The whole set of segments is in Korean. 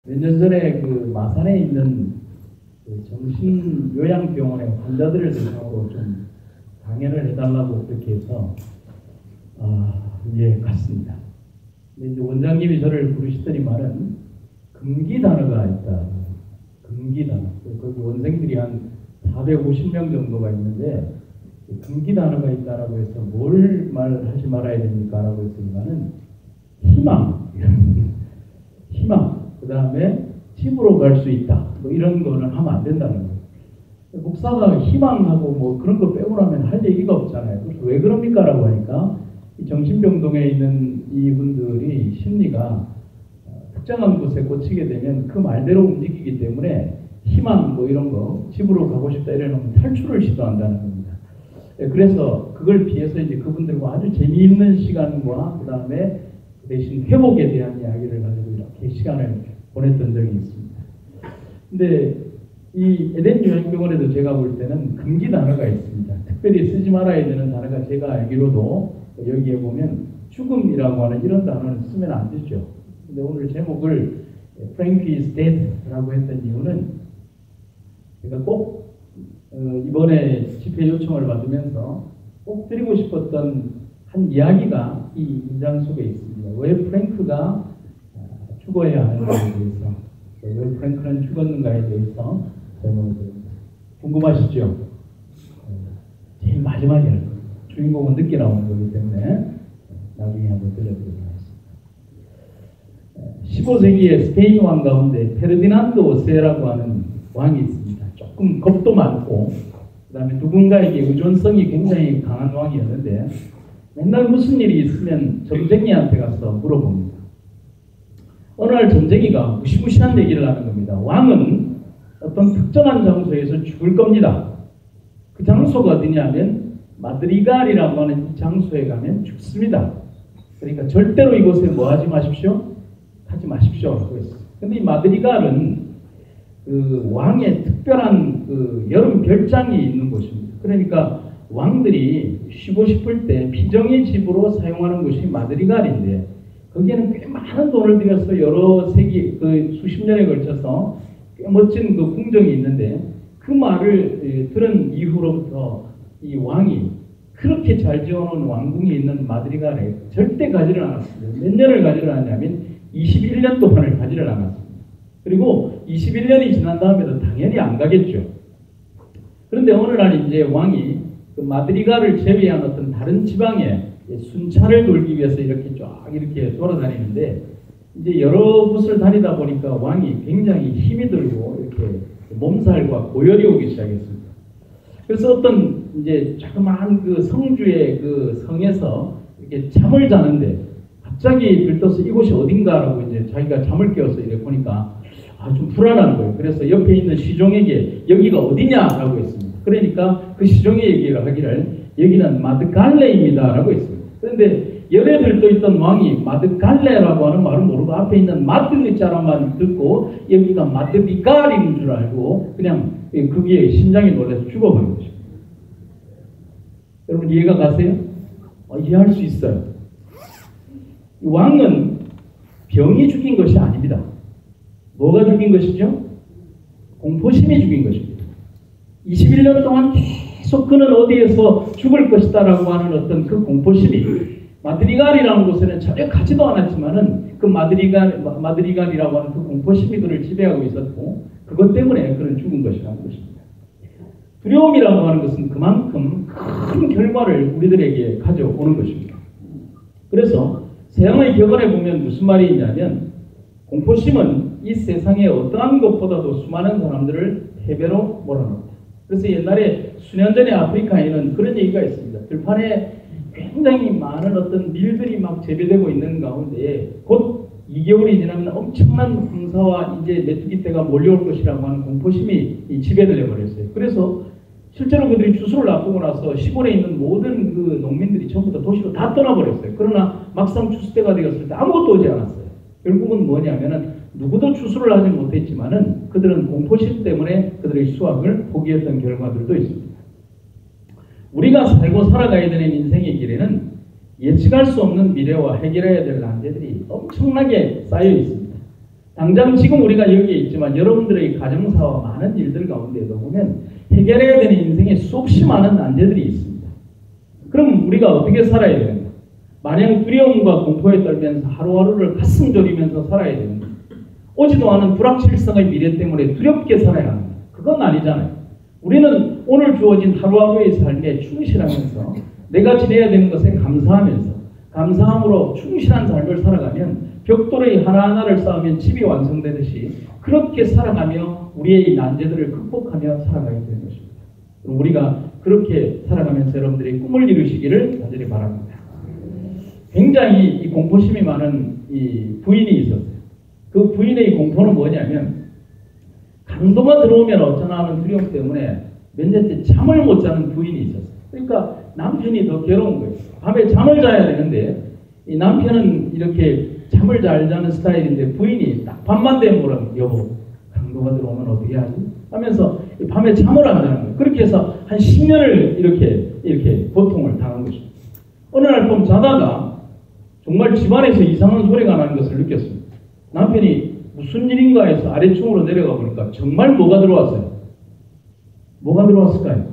몇 년 전에 그 마산에 있는 그 정신요양병원의 환자들을 대상으로 좀 강연을 해달라고 그렇게 해서 이제 갔습니다. 근데 이제 원장님이 저를 부르시더니만은 금기 단어가 있다. 금기 단어. 거기 원생들이 한 450명 정도가 있는데 금기 단어가 있다라고 해서 뭘 말하지 말아야 됩니까? 라고 했더니만은 희망. 희망. 그 다음에 집으로 갈 수 있다. 뭐 이런 거는 하면 안 된다는 거예요. 목사가 희망하고 뭐 그런 거 빼고 나면 할 얘기가 없잖아요. 그래서 왜 그럽니까? 라고 하니까 이 정신병동에 있는 이분들이 심리가 특정한 곳에 꽂히게 되면 그 말대로 움직이기 때문에 희망 뭐 이런 거 집으로 가고 싶다 이러면 탈출을 시도한다는 겁니다. 그래서 그걸 피해서 이제 그분들과 아주 재미있는 시간과 그 다음에 대신 회복에 대한 이야기를 가지고 이렇게 시간을 보냈던 적이 있습니다. 근데 이 에덴 요양병원에도 제가 볼 때는 금기 단어가 있습니다. 특별히 쓰지 말아야 되는 단어가 제가 알기로도 여기에 보면 죽음이라고 하는 이런 단어는 쓰면 안 되죠. 근데 오늘 제목을 Frank is dead라고 했던 이유는 제가 꼭 이번에 집회 요청을 받으면서 꼭 드리고 싶었던 한 이야기가 이 문장 속에 있습니다. 왜 프랭크가 죽어야 하는가에 대해서, 왜 프랭크는 죽었는가에 대해서 설명을 드립니다. 궁금하시죠? 제일 마지막에 할 거예요. 주인공은 늦게 나오는 거기 때문에 나중에 한번 들려드리도록 하겠습니다. 15세기의 스페인 왕 가운데 페르디난도 5세라고 하는 왕이 있습니다. 조금 겁도 많고 그 다음에 누군가에게 의존성이 굉장히 강한 왕이었는데 맨날 무슨 일이 있으면 점쟁이한테 가서 물어봅니다. 어느 날 점쟁이가 무시무시한 얘기를 하는 겁니다. 왕은 어떤 특정한 장소에서 죽을 겁니다. 그 장소가 어디냐면 마드리갈이라고 하는 이 장소에 가면 죽습니다. 그러니까 절대로 이곳에 뭐 하지 마십시오? 하지 마십시오. 라고 했어요. 근데 이 마드리갈은 그 왕의 특별한 그 여름 별장이 있는 곳입니다. 그러니까 왕들이 쉬고 싶을 때 피정의 집으로 사용하는 곳이 마드리갈인데 거기에는 꽤 많은 돈을 들여서 여러 세기, 그 수십 년에 걸쳐서 꽤 멋진 그 궁정이 있는데 그 말을 들은 이후로부터 이 왕이 그렇게 잘 지어놓은 왕궁이 있는 마드리갈에 절대 가지를 않았습니다. 몇 년을 가지를 않냐면 21년 동안을 가지를 않았습니다. 그리고 21년이 지난 다음에도 당연히 안 가겠죠. 그런데 어느 날 이제 왕이 그 마드리갈을 제외한 어떤 다른 지방에 순찰을 돌기 위해서 이렇게 쫙 이렇게 돌아다니는데 이제 여러 곳을 다니다 보니까 왕이 굉장히 힘이 들고 이렇게 몸살과 고열이 오기 시작했습니다. 그래서 어떤 이제 자그마한 그 성주의 그 성에서 이렇게 잠을 자는데 갑자기 들떠서 이곳이 어딘가라고 이제 자기가 잠을 깨워서 이렇게 보니까 좀 불안한 거예요. 그래서 옆에 있는 시종에게 여기가 어디냐라고 했습니다. 그러니까 그 시종이 얘기를 하기를 여기는 마드갈레입니다 라고 했습니다. 그런데 열에 들떠있던 왕이 마드갈레라고 하는 말은 모르고 앞에 있는 마드 자라만 듣고 여기가 마드리갈인 줄 알고 그냥 거기에 심장이 놀라서 죽어버린 것입니다. 여러분 이해가 가세요? 이해할 수 있어요. 왕은 병이 죽인 것이 아닙니다. 뭐가 죽인 것이죠? 공포심이 죽인 것입니다. 21년 동안 계속 그는 어디에서 죽을 것이다 라고 하는 어떤 그 공포심이 마드리갈이라는 곳에는 전혀 가지도 않았지만은 그 마드리갈이라고 하는 그 공포심이 그를 지배하고 있었고 그것 때문에 그는 죽은 것이라는 것입니다. 두려움이라고 하는 것은 그만큼 큰 결과를 우리들에게 가져오는 것입니다. 그래서 서양의 격언에 보면 무슨 말이 있냐면 공포심은 이 세상의 어떠한 것보다도 수많은 사람들을 패배로 몰아넣는다. 그래서 옛날에 수년 전에 아프리카에는 그런 얘기가 있습니다. 들판에 굉장히 많은 어떤 밀들이 막 재배되고 있는 가운데 곧 2개월이 지나면 엄청난 황사와 이제 메뚜기 떼가 몰려올 것이라고 하는 공포심이 지배를 해버렸어요. 그래서 실제로 그들이 추수를 앞두고 나서 시골에 있는 모든 그 농민들이 전부 다 도시로 다 떠나버렸어요. 그러나 막상 추수 때가 되었을 때 아무것도 오지 않았어요. 결국은 뭐냐면은 누구도 추수를 하지 못했지만은 그들은 공포심 때문에 그들의 수확을 포기했던 결과들도 있습니다. 우리가 살고 살아가야 되는 인생의 길에는 예측할 수 없는 미래와 해결해야 될 난제들이 엄청나게 쌓여 있습니다. 당장 지금 우리가 여기에 있지만 여러분들의 가정사와 많은 일들 가운데도 보면 해결해야 되는 인생에 수없이 많은 난제들이 있습니다. 그럼 우리가 어떻게 살아야 되는가? 마냥 두려움과 공포에 떨면서 하루하루를 가슴 졸이면서 살아야 되는가? 오지도 않은 불확실성의 미래 때문에 두렵게 살아야 합니다. 그건 아니잖아요. 우리는 오늘 주어진 하루하루의 삶에 충실하면서 내가 지내야 되는 것에 감사하면서 감사함으로 충실한 삶을 살아가면 벽돌의 하나하나를 쌓으면 집이 완성되듯이 그렇게 살아가며 우리의 난제들을 극복하며 살아가야 되는 것입니다. 우리가 그렇게 살아가면서 여러분들이 꿈을 이루시기를 간절히 바랍니다. 굉장히 이 공포심이 많은 이 부인이 있었어요. 그 부인의 공포는 뭐냐면 강도가 들어오면 어쩌나 하는 두려움 때문에 몇 년째 잠을 못 자는 부인이 있었어요. 그러니까 남편이 더 괴로운 거예요. 밤에 잠을 자야 되는데 이 남편은 이렇게 잠을 잘 자는 스타일인데 부인이 딱 밤만 되면 뭐라고 여보 강도가 들어오면 어떻게 하지? 하면서 밤에 잠을 안 자는 거예요. 그렇게 해서 한 10년을 이렇게 고통을 당한 것입니다. 어느 날 밤 자다가 정말 집안에서 이상한 소리가 나는 것을 느꼈습니다. 남편이 무슨 일인가 해서 아래층으로 내려가 보니까 정말 뭐가 들어왔어요? 뭐가 들어왔을까요?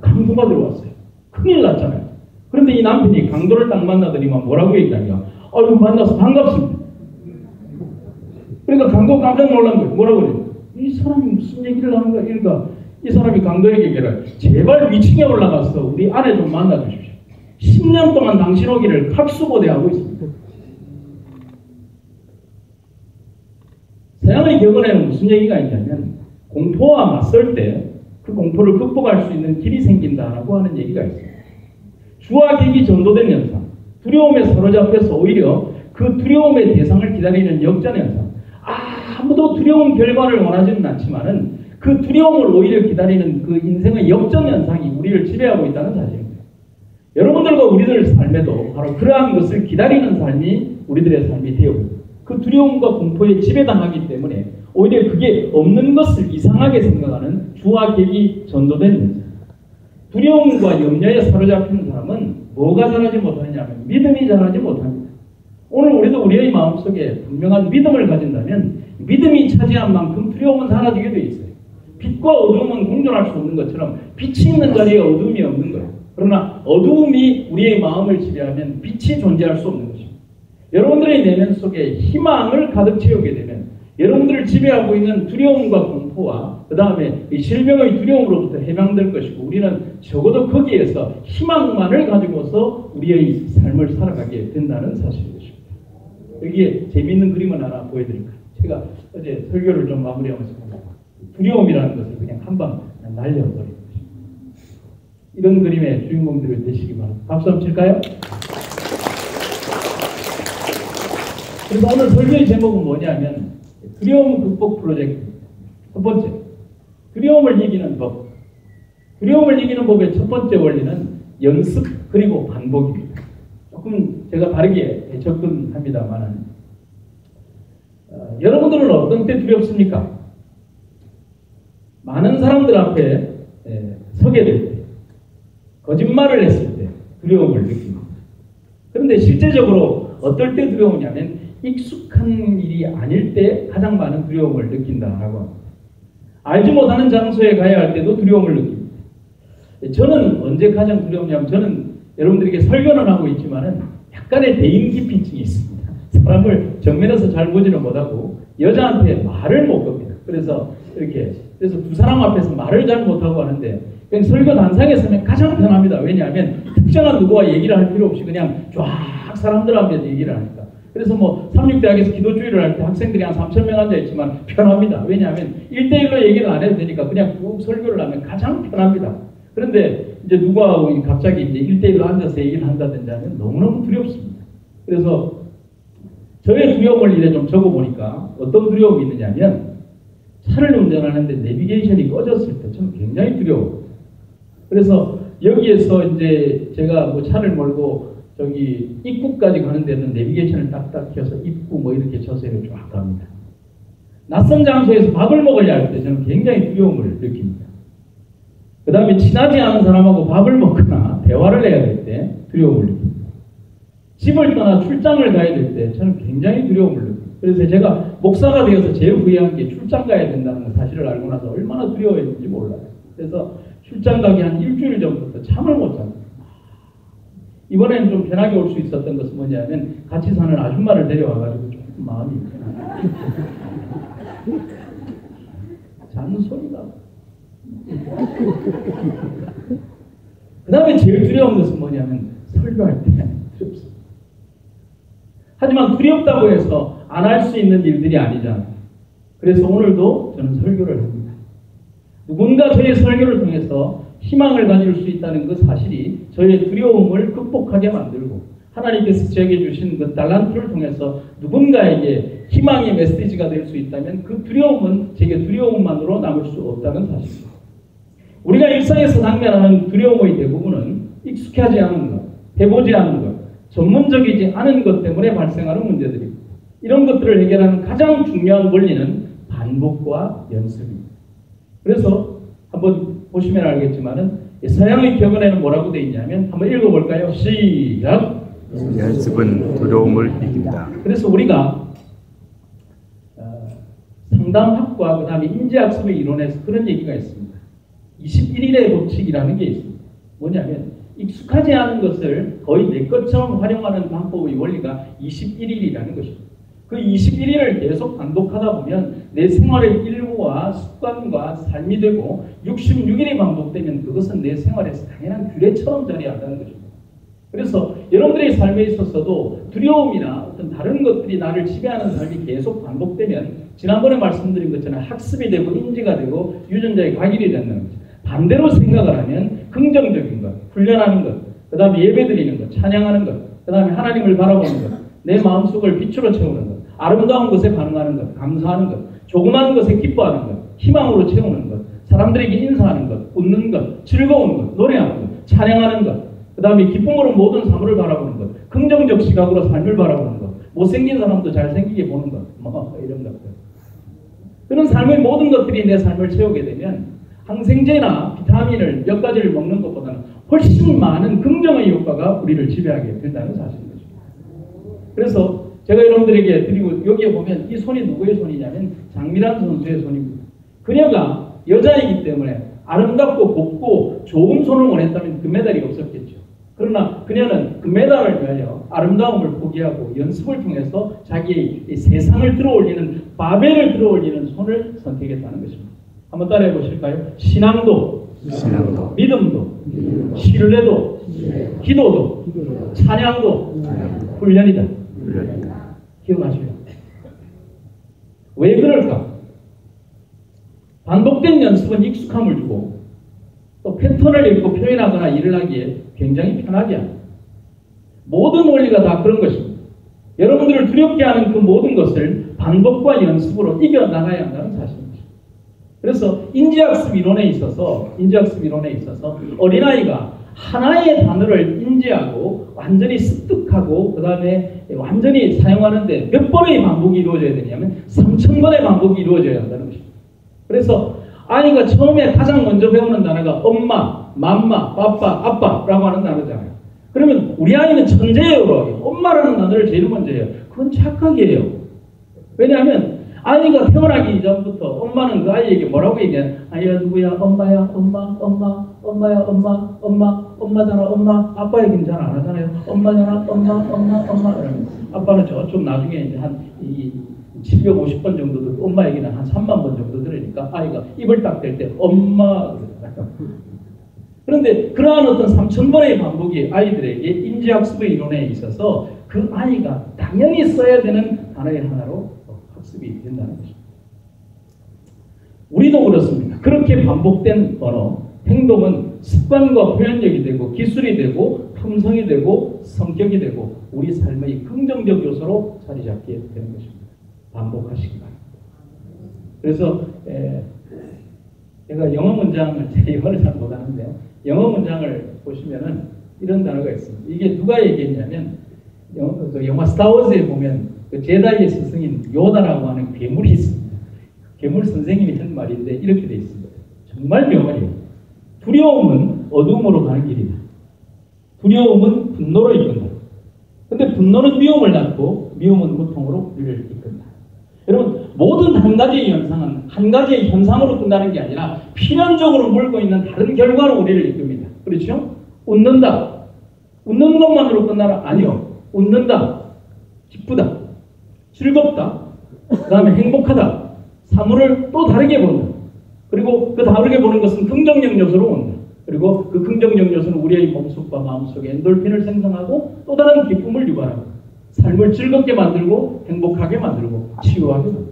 강도가 들어왔어요. 큰일 났잖아요. 그런데 이 남편이 강도를 딱 만나더니만 뭐라고 얘기하냐? 아유 만나서 반갑습니다. 그러니까 강도 깜짝 놀란 거예요. 뭐라고 그래요? 이 사람이 무슨 얘기를 하는 거야? 그러니까 이 사람이 강도에게 얘기를 제발 위층에 올라가서 우리 아내 좀 만나 주십시오. 10년 동안 당신 오기를 탑수고대하고 있습니다. 서양의 격언에는 무슨 얘기가 있냐면 공포와 맞설 때 그 공포를 극복할 수 있는 길이 생긴다라고 하는 얘기가 있습니다. 주와 객이 전도된 현상, 두려움에 사로잡혀서 오히려 그 두려움의 대상을 기다리는 역전 현상. 아무도 두려운 결과를 원하지는 않지만은 그 두려움을 오히려 기다리는 그 인생의 역전 현상이 우리를 지배하고 있다는 사실입니다. 여러분들과 우리들 삶에도 바로 그러한 것을 기다리는 삶이 우리들의 삶이 되었고 그 두려움과 공포에 지배당하기 때문에 오히려 그게 없는 것을 이상하게 생각하는 주와 객이 전도된 현상. 두려움과 염려에 사로잡힌 사람은 뭐가 자라지 못하느냐면 믿음이 자라지 못합니다. 오늘 우리도 우리의 마음속에 분명한 믿음을 가진다면 믿음이 차지한 만큼 두려움은 사라지게 되어 있어요. 빛과 어두움은 공존할 수 없는 것처럼 빛이 있는 자리에 어두움이 없는 거예요. 그러나 어두움이 우리의 마음을 지배하면 빛이 존재할 수 없는 것입니다. 여러분들의 내면 속에 희망을 가득 채우게 되면 여러분들을 지배하고 있는 두려움과 공포와 그 다음에 실명의 두려움으로부터 해방될 것이고 우리는 적어도 거기에서 희망만을 가지고서 우리의 삶을 살아가게 된다는 사실인 것입니다. 여기에 재미있는 그림을 하나 보여드릴까요? 제가 어제 설교를 좀 마무리하면서 두려움이라는 것을 그냥 한방 날려버리는 것입니다. 이런 그림의 주인공들을 되시기 바랍니다. 박수 한번 칠까요? 그래서 오늘 설교의 제목은 뭐냐면 두려움 극복 프로젝트입니다. 첫 번째, 두려움을 이기는 법. 두려움을 이기는 법의 첫 번째 원리는 연습 그리고 반복입니다. 조금 제가 다르게 접근합니다만 여러분들은 어떤 때 두렵습니까? 많은 사람들 앞에 서게 될 때, 거짓말을 했을 때 두려움을 느낍니다. 그런데 실제적으로 어떨 때 두려우냐면 익숙한 일이 아닐 때 가장 많은 두려움을 느낀다라고 합니다. 알지 못하는 장소에 가야 할 때도 두려움을 느낍니다. 저는 언제 가장 두려우냐면 저는 여러분들에게 설교는 하고 있지만은 약간의 대인기피증이 있습니다. 사람을 정면에서 잘 보지는 못하고 여자한테 말을 못 겁니다. 그래서 두 사람 앞에서 말을 잘 못하고 하는데 그냥 설교 단상에 서면 가장 편합니다. 왜냐하면 특정한 누구와 얘기를 할 필요 없이 그냥 쫙 사람들 앞에서 얘기를 하니까. 그래서 뭐 삼육대학에서 기도주의를 할 때 학생들이 한 3,000명 앉아있지만 편합니다. 왜냐하면 1대1로 얘기를 안 해도 되니까 그냥 쭉 설교를 하면 가장 편합니다. 그런데 이제 누가 갑자기 이제 1대1로 앉아서 얘기를 한다든지 하면 너무너무 두렵습니다. 그래서 저의 두려움을 이래 좀 적어보니까 어떤 두려움이 있느냐면 차를 운전하는데 내비게이션이 꺼졌을 때 저는 굉장히 두려워요. 그래서 여기에서 이제 제가 뭐 차를 몰고 저기 입구까지 가는 데는 내비게이션을 딱딱 켜서 입구 뭐 이렇게 쳐서 이렇게 쫙 갑니다. 낯선 장소에서 밥을 먹어야 할 때 저는 굉장히 두려움을 느낍니다. 그 다음에 친하지 않은 사람하고 밥을 먹거나 대화를 해야 될 때 두려움을 느낍니다. 집을 떠나 출장을 가야 될 때 저는 굉장히 두려움을 느낍니다. 그래서 제가 목사가 되어서 제일 후회한 게 출장 가야 된다는 사실을 알고 나서 얼마나 두려워했는지 몰라요. 그래서 출장 가기 한 일주일 전부터 잠을 못 잤어요. 이번에는 좀 편하게 올 수 있었던 것은 뭐냐면 같이 사는 아줌마를 데려와가지고 조금 마음이 편하게. 잔소리가. 그 다음에 제일 두려운 것은 뭐냐면 설교할 때 두렵습니다. 하지만 두렵다고 해서 안 할 수 있는 일들이 아니잖아요. 그래서 오늘도 저는 설교를 합니다. 누군가 저의 설교를 통해서 희망을 가질 수 있다는 그 사실이 저의 두려움을 극복하게 만들고 하나님께서 저에게 주신 그 달란트를 통해서 누군가에게 희망의 메시지가 될 수 있다면 그 두려움은 제게 두려움만으로 남을 수 없다는 사실입니다. 우리가 일상에서 당면하는 두려움의 대부분은 익숙하지 않은 것, 해보지 않은 것, 전문적이지 않은 것 때문에 발생하는 문제들입니다. 이런 것들을 해결하는 가장 중요한 원리는 반복과 연습입니다. 그래서 한번 보시면 알겠지만은 서양의 격언에는 뭐라고 되어 있냐면 한번 읽어볼까요? 시작! 연습은 두려움을 이긴다. 그래서 우리가 상담학과 그 다음에 인지학습의 이론에서 그런 얘기가 있습니다. 21일의 법칙이라는 게 있습니다. 뭐냐면 익숙하지 않은 것을 거의 내 것처럼 활용하는 방법의 원리가 21일이라는 것입니다. 그 21일을 계속 반복하다 보면 내 생활의 일부와 습관과 삶이 되고 66일이 반복되면 그것은 내 생활에서 당연한 규례처럼 자리한다는 것입니다. 그래서 여러분들의 삶에 있어서도 두려움이나 어떤 다른 것들이 나를 지배하는 삶이 계속 반복되면 지난번에 말씀드린 것처럼 학습이 되고 인지가 되고 유전자의 각일이 된다는 거죠. 반대로 생각을 하면 긍정적인 것, 훈련하는 것, 그 다음에 예배드리는 것, 찬양하는 것, 그 다음에 하나님을 바라보는 것, 내 마음속을 빛으로 채우는 것, 아름다운 것에 반응하는 것, 감사하는 것, 조그마한 것에 기뻐하는 것, 희망으로 채우는 것, 사람들에게 인사하는 것, 웃는 것, 즐거운 것, 노래하는 것, 찬양하는 것, 그 다음에 기쁨으로 모든 사물을 바라보는 것, 긍정적 시각으로 삶을 바라보는 것, 못생긴 사람도 잘생기게 보는 것, 이런 것들. 그런 삶의 모든 것들이 내 삶을 채우게 되면 항생제나 비타민을 몇 가지를 먹는 것보다는 훨씬 많은 긍정의 효과가 우리를 지배하게 된다는 사실입니다. 그래서 제가 여러분들에게 드리고 여기에 보면 이 손이 누구의 손이냐면 장미란 선수의 손입니다. 그녀가 여자이기 때문에 아름답고 곱고 좋은 손을 원했다면 금메달이 없었겠죠. 그러나 그녀는 금메달을 위하여 아름다움을 포기하고 연습을 통해서 자기의 세상을 들어올리는 바벨을 들어올리는 손을 선택했다는 것입니다. 한번 따라해 보실까요? 신앙도, 믿음도, 신뢰도, 기도도, 찬양도 훈련이다. 기억하시죠? 왜 그럴까? 반복된 연습은 익숙함을 주고 또 패턴을 읽고 표현하거나 일을 하기에 굉장히 편하게 합니다. 모든 원리가 다 그런 것입니다. 여러분들을 두렵게 하는 그 모든 것을 반복과 연습으로 이겨나가야 한다는 사실입니다. 그래서 인지학습 이론에 있어서 어린아이가 하나의 단어를 인지하고 완전히 습득하고 그 다음에 완전히 사용하는데 몇 번의 반복이 이루어져야 되냐면 3000번의 반복이 이루어져야 한다는 것입니다. 그래서 아이가 처음에 가장 먼저 배우는 단어가 엄마, 맘마, 빠빠, 아빠라고 하는 단어잖아요. 그러면 우리 아이는 천재예요. 엄마라는 단어를 제일 먼저 해요. 그건 착각이에요. 왜냐하면 아이가 태어나기 전부터 엄마는 그 아이에게 뭐라고 얘기해요? 아이야 누구야? 엄마야, 엄마야, 엄마잖아, 엄마. 아빠 얘기는 잘 안 하잖아요. 엄마잖아, 엄마. 이러면 아빠는 저쪽 나중에 이제 한 750번 정도 듣고 엄마 얘기는 한 3만 번 정도 들으니까 아이가 입을 딱 댈 때 엄마 그러잖아요. 그런데 그러한 어떤 3000번의 반복이 아이들에게 인지학습의 이론에 있어서 그 아이가 당연히 써야 되는 단어의 하나로 학습이 된다는 것입니다. 우리도 그렇습니다. 그렇게 반복된 언어, 행동은 습관과 표현력이 되고 기술이 되고 품성이 되고 성격이 되고 우리 삶의 긍정적 요소로 자리 잡게 되는 것입니다. 반복하시기 바랍니다. 그래서 제가 영어 문장을 제 영어를 잘 못하는데 영어 문장을 보시면은 이런 단어가 있습니다. 이게 누가 얘기했냐면 영화 스타워즈에 보면 그 제다이의 스승인 요다라고 하는 괴물이 있습니다. 괴물 선생님이 한 말인데 이렇게 되어 있습니다. 정말 명언이에요. 두려움은 어둠으로 가는 길이다. 두려움은 분노로 이끈다. 근데 분노는 미움을 낳고 미움은 고통으로 우리를 이끈다. 여러분, 모든 한 가지의 현상은 한 가지의 현상으로 끝나는 게 아니라 필연적으로 물고 있는 다른 결과로 우리를 이끕니다. 그렇죠? 웃는다. 웃는 것만으로 끝나라? 아니요. 웃는다. 기쁘다. 즐겁다. 그 다음에 행복하다. 사물을 또 다르게 본다. 그리고 그 다르게 보는 것은 긍정적 요소로 온다. 그리고 그 긍정적 요소는 우리의 몸속과 마음속에 엔돌핀을 생성하고 또 다른 기쁨을 유발하고 삶을 즐겁게 만들고 행복하게 만들고 치유하게 만들고.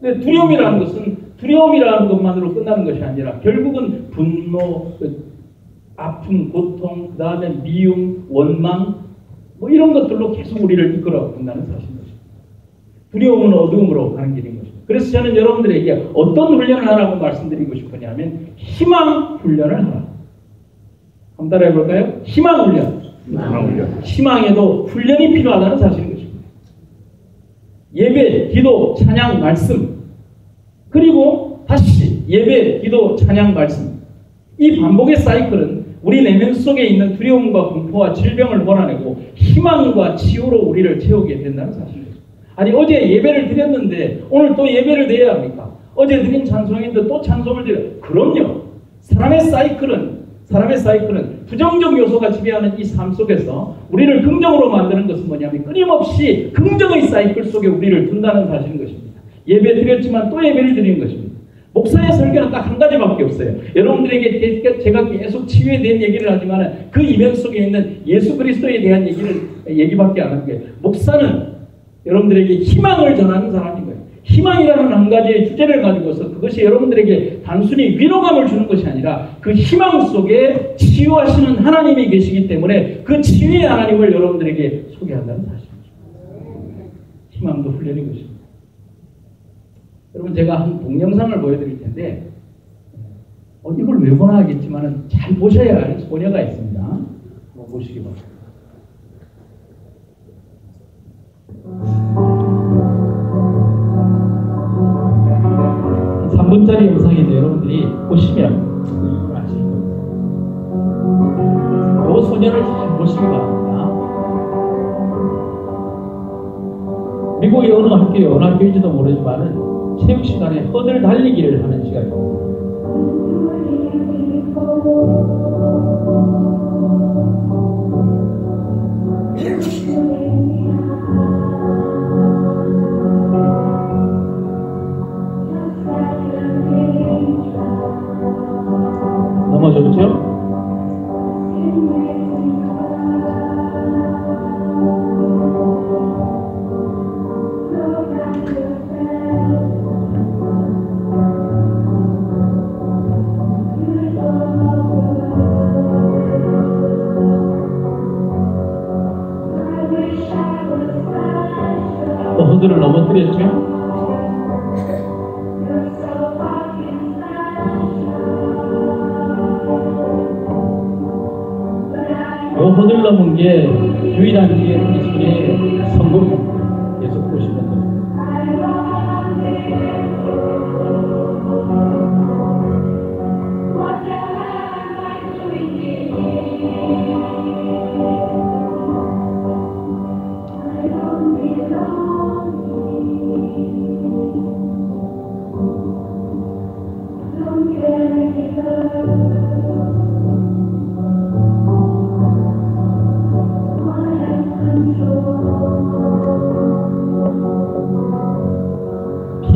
근데 두려움이라는 것은 두려움이라는 것만으로 끝나는 것이 아니라 결국은 분노, 아픔, 고통, 그 다음에 미움, 원망 뭐 이런 것들로 계속 우리를 이끌어 간다는 사실입니다. 두려움은 어두움으로 가는 길인 것입니다. 그래서 저는 여러분들에게 어떤 훈련을 하라고 말씀드리고 싶으냐면 희망 훈련을 하라. 한번 따라해 볼까요? 희망 훈련. 희망에도 훈련이 필요하다는 사실인 것입니다. 예배, 기도, 찬양, 말씀 그리고 다시 예배, 기도, 찬양, 말씀 이 반복의 사이클은 우리 내면 속에 있는 두려움과 공포와 질병을 몰아내고 희망과 치유로 우리를 채우게 된다는 사실입니다. 아니 어제 예배를 드렸는데 오늘 또 예배를 드려야 합니까? 어제 드린 찬송인데 또 찬송을 드려. 그럼요. 사람의 사이클은 부정적 요소가 지배하는 이 삶 속에서 우리를 긍정으로 만드는 것은 뭐냐면 끊임없이 긍정의 사이클 속에 우리를 둔다는 사실인 것입니다. 예배 드렸지만 또 예배를 드리는 것입니다. 목사의 설교는 딱 한 가지밖에 없어요. 여러분들에게 제가 계속 치유에 대한 얘기를 하지만 그 이면 속에 있는 예수 그리스도에 대한 얘기밖에 안 하는 거예요. 목사는 여러분들에게 희망을 전하는 사람인 거예요. 희망이라는 한 가지의 주제를 가지고서 그것이 여러분들에게 단순히 위로감을 주는 것이 아니라 그 희망 속에 치유하시는 하나님이 계시기 때문에 그 치유의 하나님을 여러분들에게 소개한다는 사실입니다. 희망도 훈련인 것입니다. 여러분 제가 한 동영상을 보여드릴 텐데 이걸 왜 보나 하겠지만 잘 보셔야 할 소녀가 있습니다. 한번 보시기 바랍니다. 3분짜리 영상인데 여러분들이 보시면 이걸 아실 겁니다. 이 소녀를 잘 보시기 바랍니다. 미국의 어느 학교인지도 모르지만 체육 시간에 허들 달리기를 하는 시간입니다. 넘어졌죠? 또 허들을 넘어뜨렸죠? 허들 넘은 게 유일한 기술의 성공입니다. 계속 보시면 됩니다.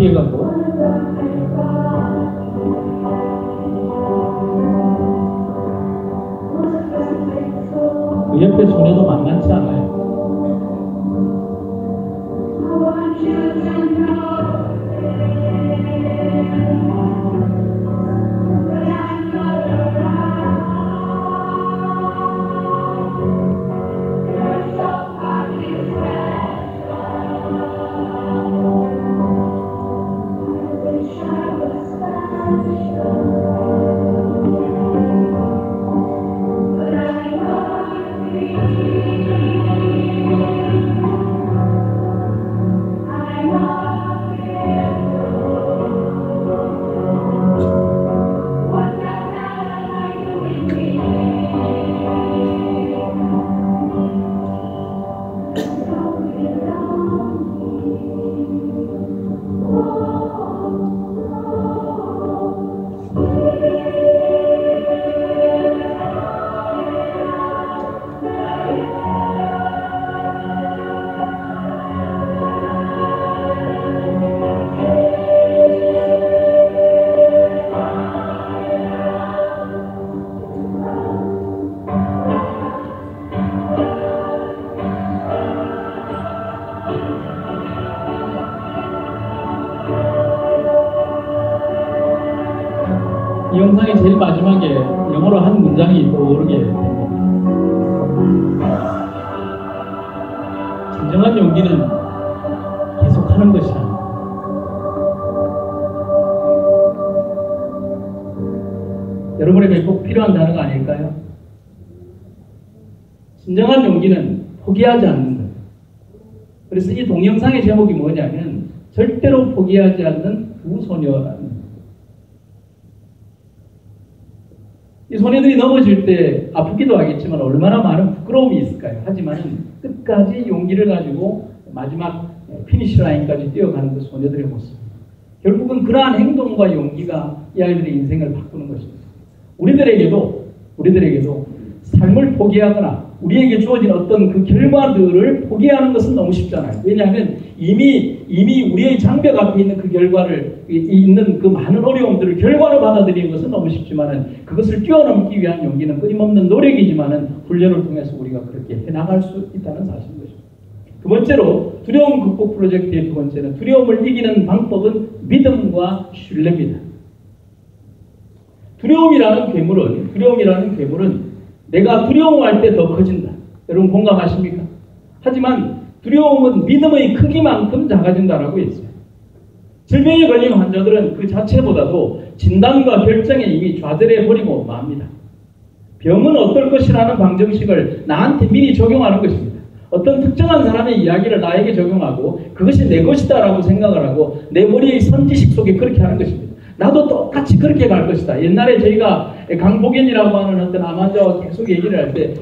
피해가고 그 옆에 소녀도 만만치 않아요. 이 영상의 제일 마지막에 영어로 한 문장이 떠오르게 된 겁니다. 진정한 용기는 계속하는 것이다. 여러분에게 꼭 필요한 단어가 아닐까요? 진정한 용기는 포기하지 않는 것. 그래서 이 동영상의 제목이 뭐냐면 절대로 포기하지 않는 두 소녀라는. 이 소녀들이 넘어질 때 아프기도 하겠지만 얼마나 많은 부끄러움이 있을까요? 하지만 끝까지 용기를 가지고 마지막 피니시 라인까지 뛰어가는 그 소녀들의 모습. 결국은 그러한 행동과 용기가 이 아이들의 인생을 바꾸는 것입니다. 우리들에게도 삶을 포기하거나 우리에게 주어진 어떤 그 결과들을 포기하는 것은 너무 쉽잖아요. 왜냐하면 이미 우리의 장벽 앞에 있는 그 결과를 있는 그 많은 어려움들을 결과로 받아들이는 것은 너무 쉽지만은 그것을 뛰어넘기 위한 용기는 끊임없는 노력이지만은 훈련을 통해서 우리가 그렇게 해나갈 수 있다는 사실인 것입니다. 두 번째로 두려움 극복 프로젝트의 두 번째는 두려움을 이기는 방법은 믿음과 신뢰입니다. 두려움이라는 괴물은 내가 두려워할 때 더 커진다. 여러분 공감하십니까? 하지만 두려움은 믿음의 크기만큼 작아진다라고 했어요. 질병에 걸린 환자들은 그 자체보다도 진단과 결정에 이미 좌절해버리고 맙니다. 병은 어떨 것이라는 방정식을 나한테 미리 적용하는 것입니다. 어떤 특정한 사람의 이야기를 나에게 적용하고 그것이 내 것이다라고 생각을 하고 내 머리의 선지식 속에 그렇게 하는 것입니다. 나도 똑같이 그렇게 갈 것이다. 옛날에 저희가 강복연이라고 하는 어떤 암환자와 계속 얘기를 할 때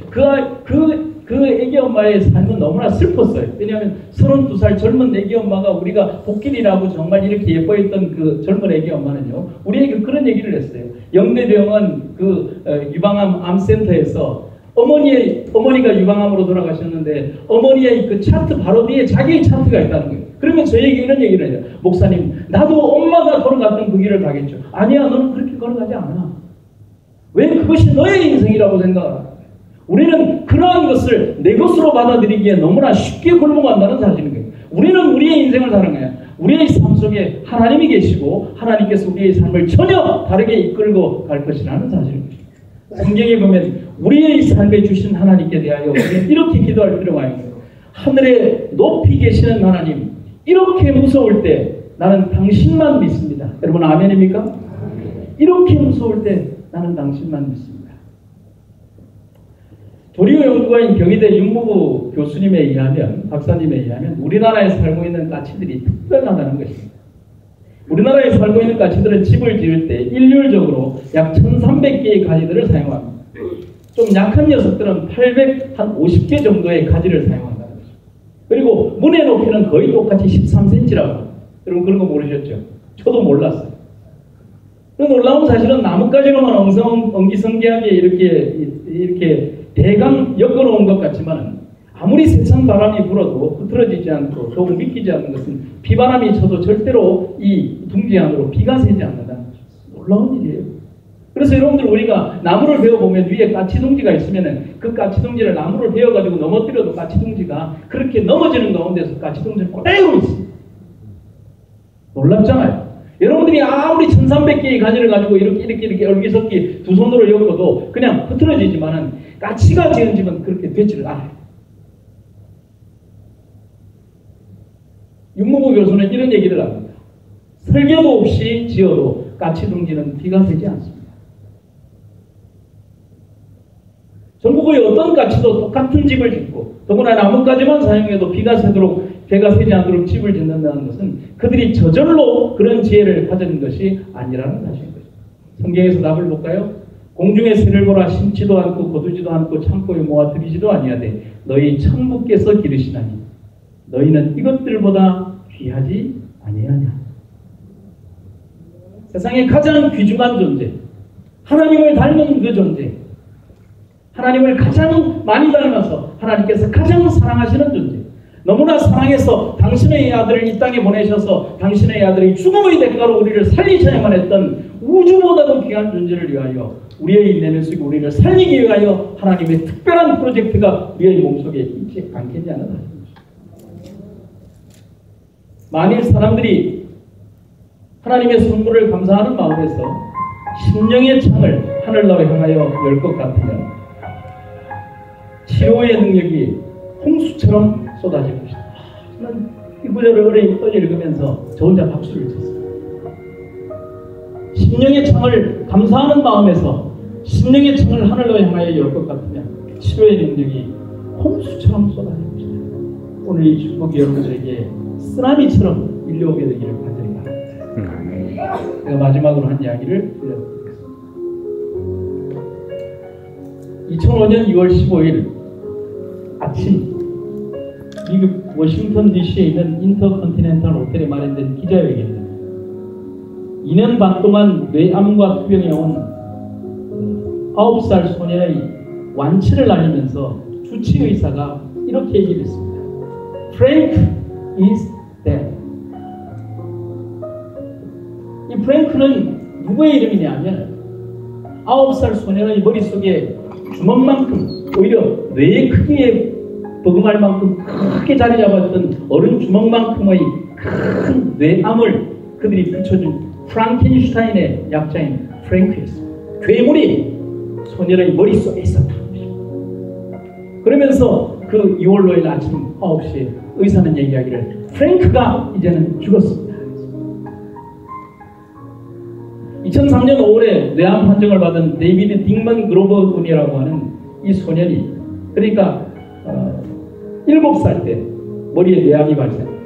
그 애기 엄마의 삶은 너무나 슬펐어요. 왜냐하면 32살 젊은 애기 엄마가 우리가 복길이라고 정말 이렇게 예뻐했던 그 젊은 애기 엄마는요. 우리에게 그런 얘기를 했어요. 영대병원 그 유방암 암센터에서 어머니가 유방암으로 돌아가셨는데 어머니의 그 차트 바로 뒤에 자기의 차트가 있다는 거예요. 그러면 저에게 이런 얘기를 해요. 목사님, 나도 엄마가 걸어갔던 그 길을 가겠죠. 아니야, 너는 그렇게 걸어가지 않아. 왜 그것이 너의 인생이라고 생각하나? 우리는 그러한 것을 내 것으로 받아들이기에 너무나 쉽게 굴복한다는 사실인 거예요. 우리는 우리의 인생을 사는 거예요. 우리의 삶 속에 하나님이 계시고 하나님께서 우리의 삶을 전혀 다르게 이끌고 갈 것이라는 사실입니다. 성경에 보면 우리의 삶에 주신 하나님께 대하여 우리는 이렇게 기도할 필요가 있는 거예요. 하늘에 높이 계시는 하나님, 이렇게 무서울 때 나는 당신만 믿습니다. 여러분 아멘입니까? 이렇게 무서울 때 나는 당신만 믿습니다. 도리어 연구가인 경희대 윤무부 교수님에 의하면, 박사님에 의하면 우리나라에 살고 있는 까치들이 특별하다는 것입니다. 우리나라에 살고 있는 까치들은 집을 지을 때 일률적으로 약 1300개의 가지들을 사용합니다. 좀 약한 녀석들은 850개 정도의 가지를 사용한다는 것입니다. 그리고 문의 높이는 거의 똑같이 13cm라고 합니다. 여러분 그런 거 모르셨죠? 저도 몰랐어요. 그 놀라운 사실은 나뭇가지로만 엉기성기하게 이렇게 대강 엮어놓은 것 같지만 아무리 세찬 바람이 불어도 흐트러지지 않고 더욱 믿기지 않는 것은 비바람이 쳐도 절대로 이 둥지 안으로 비가 새지 않는다는 것입니다. 놀라운 일이에요. 그래서 여러분들 우리가 나무를 베어보면 위에 까치둥지가 있으면 그 까치둥지를 나무를 베어가지고 넘어뜨려도 까치둥지가 그렇게 넘어지는 가운데서 까치둥지를 그대로 있습니다. 놀랍잖아요. 여러분들이 아무리 1300개의 가지를 가지고 이렇게 얼기석기 두 손으로 엮어도 그냥 흐트러지지만은 까치가 지은 집은 그렇게 되지를 않아요. 윤무부 교수는 이런 얘기를 합니다. 설계도 없이 지어도 까치둥지는 비가 새지 않습니다. 전국의 어떤 까치도 똑같은 집을 짓고 더구나 나뭇가지만 사용해도 비가 새지 않도록 집을 짓는다는 것은 그들이 저절로 그런 지혜를 가진 것이 아니라는 사실인 것입니다. 성경에서 답을 볼까요? 공중의 새를 보라 심지도 않고 거두지도 않고 창고에 모아 들이지도 아니하되 너희 천부께서 기르시나니 너희는 이것들보다 귀하지 아니하냐. 세상에 가장 귀중한 존재, 하나님을 닮은 그 존재, 하나님을 가장 많이 닮아서 하나님께서 가장 사랑하시는 존재, 너무나 사랑해서 당신의 아들을 이 땅에 보내셔서 당신의 아들의 죽음의 대가로 우리를 살리셔야만 했던 우주보다도 귀한 존재를 위하여 우리의 인내를 쓰고 우리를 살리기 위하여 하나님의 특별한 프로젝트가 우리의 몸속에 있지 않겠냐는 사실입니다. 만일 사람들이 하나님의 선물을 감사하는 마음에서 심령의 창을 하늘나라에 향하여 열 것 같으면 치료의 능력이 홍수처럼 쏟아질 것이다. 저는 이 구절을 어제 읽으면서 저 혼자 박수를 쳤어요. 심령의 창을 감사하는 마음에서 심령의 창을 하늘로 향하여 열 것 같으면 치료의 능력이 홍수처럼 쏟아질 것이다. 오늘 이 축복이 여러분들에게 쓰나미처럼 밀려오게 되기를 간절히 바랍니다. 제가 마지막으로 한 이야기를 들려드리겠습니다. 2005년 2월 15일 아침 미국 워싱턴 DC에 있는 인터컨티넨탈 호텔에 마련된 기자회견입니다. 2년 반 동안 뇌암과 투병해 온 9살 소녀의 완치를 알리면서 주치의사가 이렇게 얘기를 했습니다. Frank is dead. 이 프랭크는 누구의 이름이냐면 9살 소녀의 머릿속에 주먹만큼, 오히려 뇌의 크기에 버금할 만큼 크게 자리 잡았던 어른 주먹만큼의 큰 뇌암을 그들이 붙여준 프랑켄슈타인의 약자인 프랭크였습니다. 괴물이 소녀의 머릿속에 있었다. 그러면서 그 2월 5일 아침 9시에 의사는 얘기하기를 프랭크가 이제는 죽었습니다. 2003년 5월에 뇌암 판정을 받은 데이비드 딩먼 그로버 군이라고 하는 이 소년이, 그러니까 7살 때 머리에 뇌암이 발생합니다.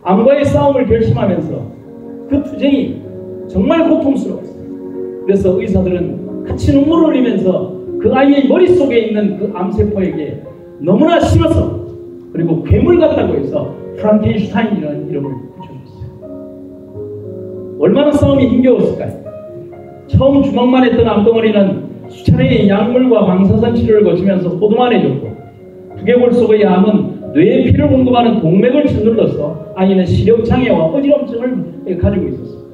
암과의 싸움을 결심하면서 그 투쟁이 정말 고통스러웠어요. 그래서 의사들은 같이 눈물을 흘리면서 그 아이의 머릿속에 있는 그 암세포에게 너무나 싫어서, 그리고 괴물 같다고 해서 프랑켄슈타인이라는 이름을 붙여줬어요. 얼마나 싸움이 힘겨웠을까요? 처음 주먹만 했던 암덩어리는 수차례의 약물과 방사선 치료를 거치면서 호두만해졌고, 두개골 속의 암은 뇌에 피를 공급하는 동맥을 짓눌러서 아이는 시력장애와 어지럼증을 가지고 있었습니다.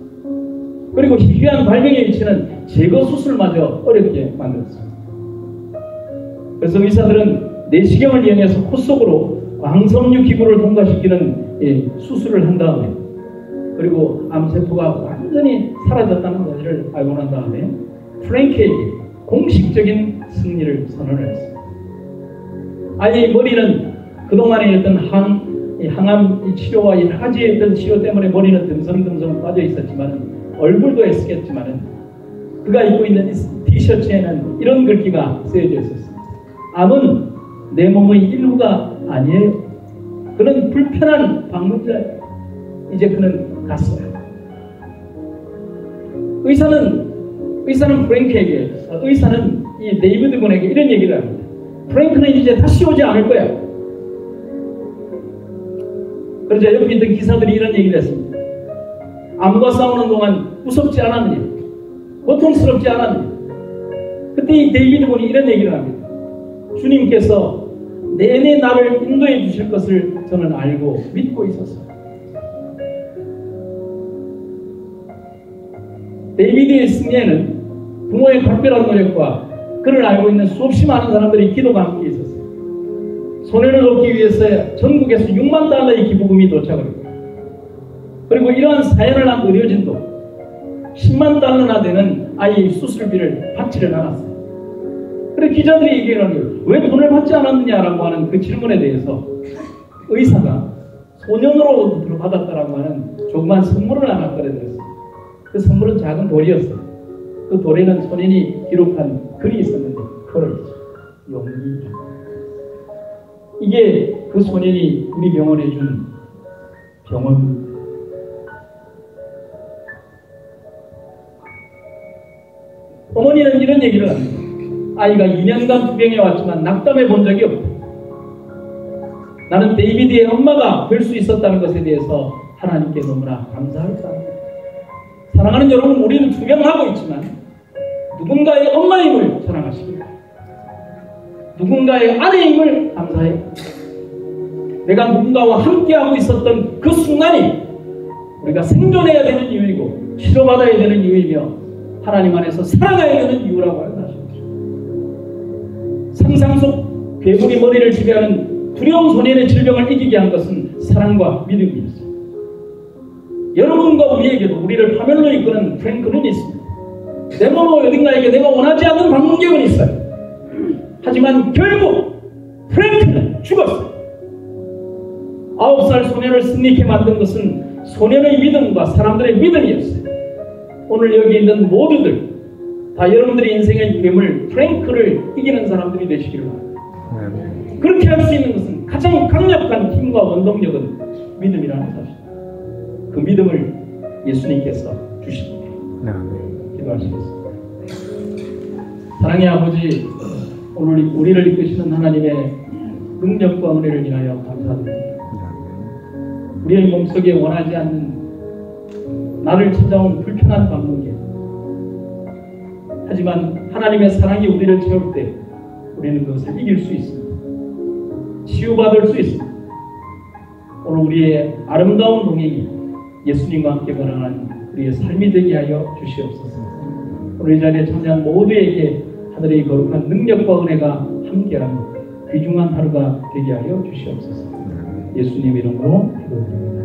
그리고 희귀한 발병의 위치는 제거 수술마저 어렵게 만들었습니다. 그래서 의사들은 내시경을 이용해서 코 속으로 광섬유 기구를 통과시키는 수술을 한 다음에, 그리고 암세포가 완전히 사라졌다는 사실을 알고 난 다음에 프랭크에게 공식적인 승리를 선언을 했습니다. 아이의 머리는 그동안에 했던 항암 치료와 여러 가지 했던 치료 때문에 머리는 듬성듬성 빠져 있었지만, 얼굴도 애쓰겠지만 그가 입고 있는 티셔츠에는 이런 글귀가 쓰여져 있었습니다. 암은 내 몸의 일부가 아니에요. 그는 불편한 방문자예요. 이제 그는 갔어요. 의사는 프랭크에게, 의사는 이 데이비드 군에게 이런 얘기를 합니다. 프랭크는 이제 다시 오지 않을 거야. 그러자 옆에 있던 기사들이 이런 얘기를 했습니다. 암과 싸우는 동안 무섭지 않았느냐? 고통스럽지 않았느냐? 그때 이 데이비드 군이 이런 얘기를 합니다. 주님께서 내내 나를 인도해 주실 것을 저는 알고 믿고 있었어요. 데이비드의 승리에는 부모의 각별한 노력과 그를 알고 있는 수없이 많은 사람들의 기도가 함께 있었어요. 소년을 얻기 위해서 전국에서 6만 달러의 기부금이 도착을 했고, 그리고 이러한 사연을 한 의료진도 10만 달러나 되는 아이의 수술비를 받지를 않았어요. 그래서 기자들이 얘기하는 거예요. 왜 돈을 받지 않았느냐라고 하는 그 질문에 대해서 의사가 소년으로 받았다라고 하는 조그만 선물을 하나 꺼내들었어요. 그 선물은 작은 돌이었어요. 그 돌에는 소년이 기록한 글이 있었는데, 그걸 용기. 이게 그 소년이 우리 병원에 준 병원. 어머니는 이런 얘기를 합니다. 아이가 2년간 투병해 왔지만 낙담해 본 적이 없다. 나는 데이비드의 엄마가 될 수 있었다는 것에 대해서 하나님께 너무나 감사합니다. 사랑하는 여러분, 우리는 투병하고 있지만 누군가의 엄마임을 사랑하시기 바랍니다. 누군가의 아내임을 감사해요. 내가 누군가와 함께하고 있었던 그 순간이 우리가 생존해야 되는 이유이고 치료받아야 되는 이유이며 하나님 안에서 살아가야 되는 이유라고 하는 것입니다. 상상 속 괴물이 머리를 지배하는 두려운 소년의 질병을 이기게 한 것은 사랑과 믿음이었습니다. 여러분과 우리에게도 우리를 파멸로 이끄는 프랭크는 있습니다. 내 몸의 어딘가에게 내가 원하지 않는 반문격은 있어요. 하지만 결국 프랭크는 죽었어요. 9살 소년을 승리케 만든 것은 소년의 믿음과 사람들의 믿음이었어요. 오늘 여기 있는 모두들 다 여러분들의 인생의 괴물 프랭크를 이기는 사람들이 되시기를 바랍니다. 그렇게 할 수 있는 것은 가장 강력한 힘과 원동력은 믿음이라는 것입니다. 그 믿음을 예수님께서 주십니다. 기도하시겠습니다. 사랑의 아버지, 오늘 우리를 이끄시는 하나님의 능력과 은혜를 인하여 감사드립니다. 우리의 몸속에 원하지 않는 나를 찾아온 불편한 관계, 하지만 하나님의 사랑이 우리를 채울 때 우리는 그것을 이길 수 있습니다. 치유받을 수 있습니다. 오늘 우리의 아름다운 동행이 예수님과 함께 걸어가는 우리의 삶이 되게 하여 주시옵소서. 오늘 이 자리에 참여한 모두에게 하늘의 거룩한 능력과 은혜가 함께하는 귀중한 하루가 되게 하여 주시옵소서. 예수님 이름으로 기도드립니다.